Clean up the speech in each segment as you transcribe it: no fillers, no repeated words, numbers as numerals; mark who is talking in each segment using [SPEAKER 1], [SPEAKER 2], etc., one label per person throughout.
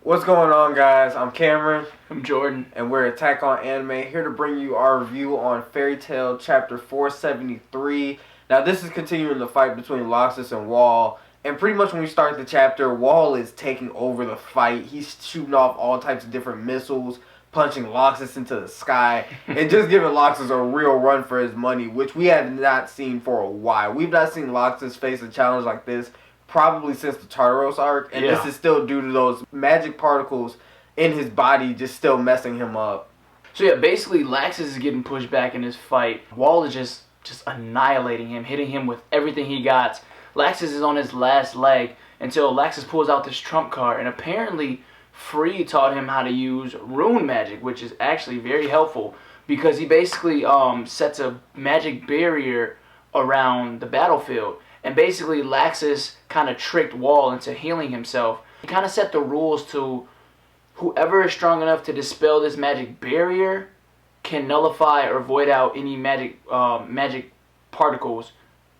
[SPEAKER 1] What's going on, guys? I'm Cameron.
[SPEAKER 2] I'm Jordan.
[SPEAKER 1] And we're Attack on Anime, here to bring you our review on Fairy Tail Chapter 473. Now, this is continuing the fight between Laxus and Wahl. And pretty much when we start the chapter, Wahl is taking over the fight. He's shooting off all types of different missiles, punching Laxus into the sky, and just giving Laxus a real run for his money, which we have not seen for a while. We've not seen Laxus face a challenge like this probably since the Tartaros arc, and this is still due to those magic particles in his body just still messing him up.
[SPEAKER 2] So yeah, basically Laxus is getting pushed back in this fight. Wahl is just annihilating him, hitting him with everything he got. Laxus is on his last leg until Laxus pulls out this trump card, and apparently Free taught him how to use rune magic, which is actually very helpful because he basically sets a magic barrier around the battlefield. And basically Laxus kind of tricked Wahl into healing himself. He kind of set the rules to whoever is strong enough to dispel this magic barrier can nullify or void out any magic particles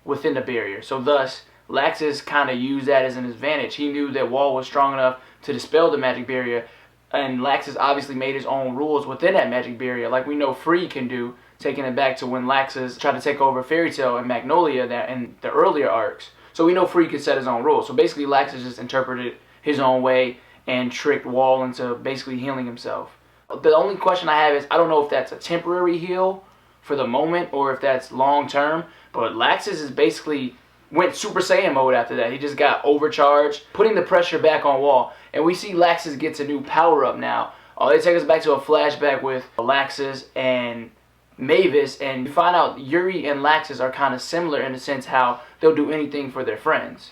[SPEAKER 2] within the barrier. So thus, Laxus kind of used that as an advantage. He knew that Wahl was strong enough to dispel the magic barrier, and Laxus obviously made his own rules within that magic barrier, like we know Free can do, taking it back to when Laxus tried to take over Fairy Tail and Magnolia in the earlier arcs. So we know Free could set his own rules. So basically Laxus just interpreted his own way and tricked Wahl into basically healing himself. The only question I have is, I don't know if that's a temporary heal for the moment or if that's long term, but Laxus is basically went Super Saiyan mode after that. He just got overcharged, putting the pressure back on Wahl. And we see Laxus gets a new power up now. They take us back to a flashback with Laxus and Mavis, and you find out Yuri and Laxus are kind of similar in the sense how they'll do anything for their friends.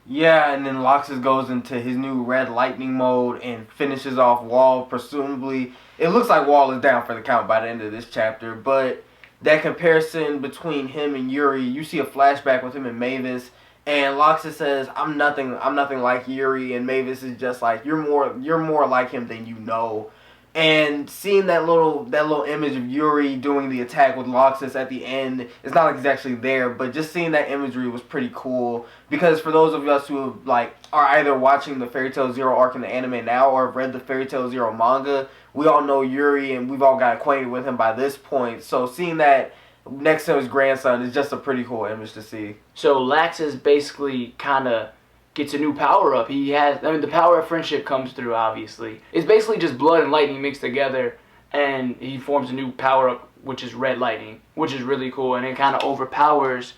[SPEAKER 1] Yeah, and then Laxus goes into his new red lightning mode and finishes off Wahl. Presumably, it looks like Wahl is down for the count by the end of this chapter, but that comparison between him and Yuri, you see a flashback with him and Mavis, and Laxus says, I'm nothing like Yuri, and Mavis is just like, you're more like him than you know. And seeing that little image of Yuri doing the attack with Laxus at the end, it's not like he's actually there, but just seeing that imagery was pretty cool. Because for those of us who are either watching the Fairy Tail Zero arc in the anime now or have read the Fairy Tail Zero manga, we all know Yuri and we've all got acquainted with him by this point. So seeing that next to his grandson is just a pretty cool image to see.
[SPEAKER 2] So Laxus basically kind of gets a new power up. The power of friendship comes through, obviously. It's basically just blood and lightning mixed together, and he forms a new power up, which is red lightning, which is really cool, and it kind of overpowers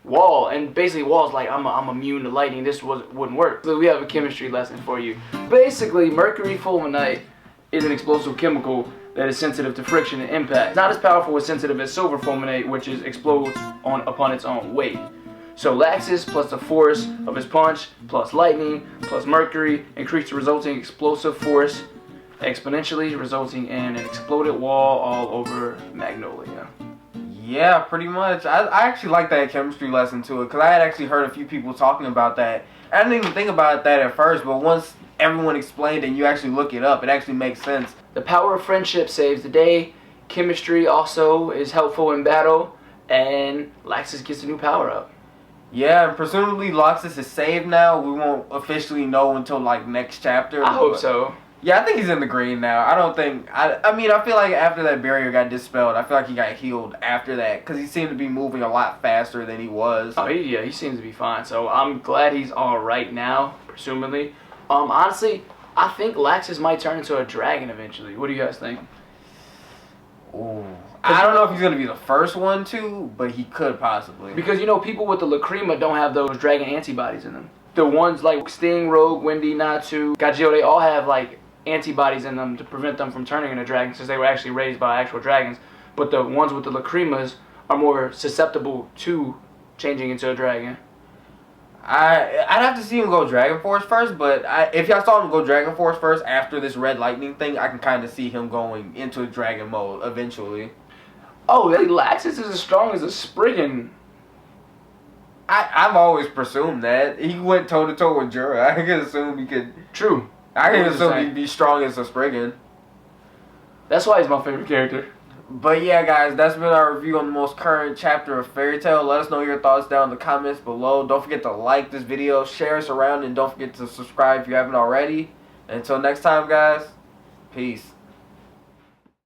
[SPEAKER 2] Wahl. And basically Wahl's like, I'm immune to lightning, this wouldn't work. So we have a chemistry lesson for you. Basically, mercury fulminate is an explosive chemical that is sensitive to friction and impact. It's not as powerful or sensitive as silver fulminate, which explodes upon its own weight. So Laxus plus the force of his punch, plus lightning, plus mercury, increase the resulting explosive force exponentially, resulting in an exploded Wahl all over Magnolia.
[SPEAKER 1] Yeah, pretty much. I actually like that chemistry lesson to it, because I had actually heard a few people talking about that. I didn't even think about that at first, but once everyone explained it and you actually look it up, it actually makes sense.
[SPEAKER 2] The power of friendship saves the day. Chemistry also is helpful in battle, and Laxus gets a new power up.
[SPEAKER 1] Yeah, and presumably Laxus is saved now. We won't officially know until next chapter.
[SPEAKER 2] I hope so.
[SPEAKER 1] Yeah, I think he's in the green now. I feel like after that barrier got dispelled, I feel like he got healed after that, because he seemed to be moving a lot faster than he was.
[SPEAKER 2] Oh, yeah, he seems to be fine. So I'm glad he's all right now, presumably. Honestly, I think Laxus might turn into a dragon eventually. What do you guys think?
[SPEAKER 1] Ooh. I don't know if he's going to be the first one to, but he could possibly.
[SPEAKER 2] Because, people with the Lacrima don't have those dragon antibodies in them. The ones like Sting, Rogue, Wendy, Natsu, Gajio, they all have antibodies in them to prevent them from turning into dragons, since they were actually raised by actual dragons. But the ones with the Lacrimas are more susceptible to changing into a dragon.
[SPEAKER 1] I'd have to see him go Dragon Force first, but if y'all saw him go Dragon Force first after this red lightning thing, I can kind of see him going into dragon mode eventually.
[SPEAKER 2] Oh, Laxus is as strong as a Spriggan.
[SPEAKER 1] I've always presumed that. He went toe-to-toe with Jura. I can assume he could...
[SPEAKER 2] True.
[SPEAKER 1] I can assume he'd be strong as a Spriggan.
[SPEAKER 2] That's why he's my favorite character.
[SPEAKER 1] But yeah, guys, that's been our review on the most current chapter of Fairy Tail. Let us know your thoughts down in the comments below. Don't forget to like this video, share us around, and don't forget to subscribe if you haven't already. Until next time, guys. Peace.